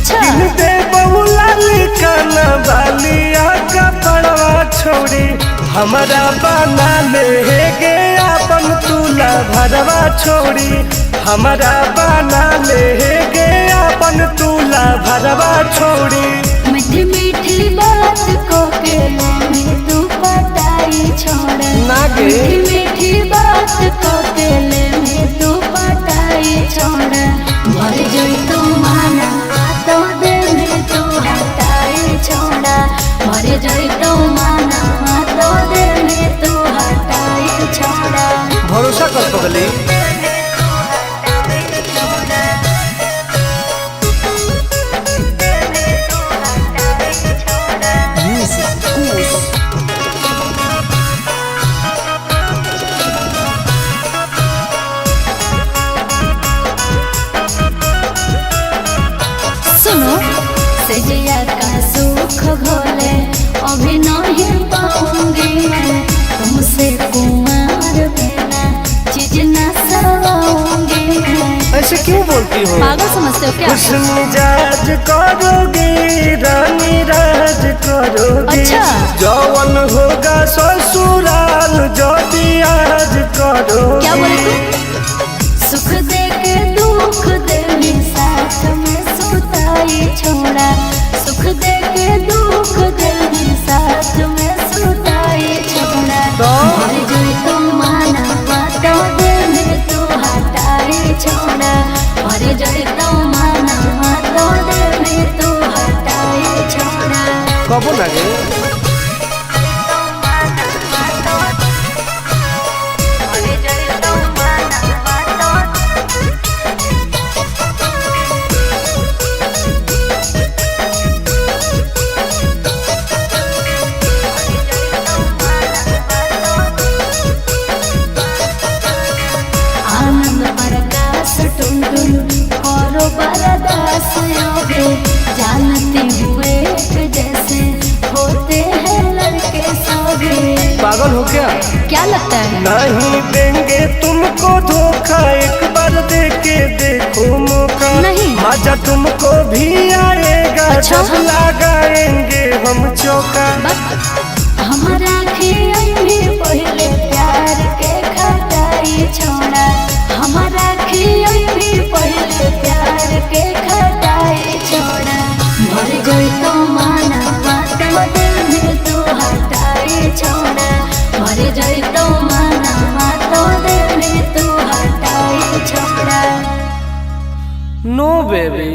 अच्छा दे बहुला लिखाना बालिया का पड़वा छोड़ी हमारा बना ले गे अपन तुला भरवा छोड़ी हमारा बना ले गे अपन तुला भरवा छोड़ी। मीठी मीठी बात को के में तू पटाई छोड़ नागे मीठी मीठी बात को के में तू पटाई छोड़ भर जोई तू माना तो दे में तू हटाई छोड़ा भर जोई तू माना तो दे में तू हटाई छोड़ा। भरोसा कर पगली सुनो सजिया का सुख घोले अभी नहीं पाऊंगी मैं तुमसे कुमार बिना चीज न सवाऊंगी मैं। ऐसे क्यों बोलती हो? पागल समझते हो क्या? कुछ मिजाज करोगी रानी राज करोगी अच्छा जौवन होगा ससुराल जो आज करोगी। क्या बोले तू? सुख दे के दुख दे साथ में सुताई छोड़ा सुख दे के दुख दे साथ में सुताई छोड़ा मर जोई तू माना तो दे में तू हटाई छोड़ा मर जोई तू माना तो दे में तू हटाई छोड़ा। कबो लगे आनंद प्रकाश टुनटुन करो बरदास योगे जानते हुए जैसे होते हैं लड़के सभी। पागल हो क्या लगता है? नहीं देंगे तुमको धोखा एक बार दे के देखो मौका नहीं। मजा तुमको भी आएगा अच्छा? जब लगाएंगे हम चौका। हमारा भी पहले प्यार के खटाई छोड़ा हमारा भी पहले प्यार के खटाई छोड़ा मर गई तो माना तो दिल में तू हटाई छोड़ा मर गई तो माना तो दिल में तू हटाई छोड़ा। नो बेबी।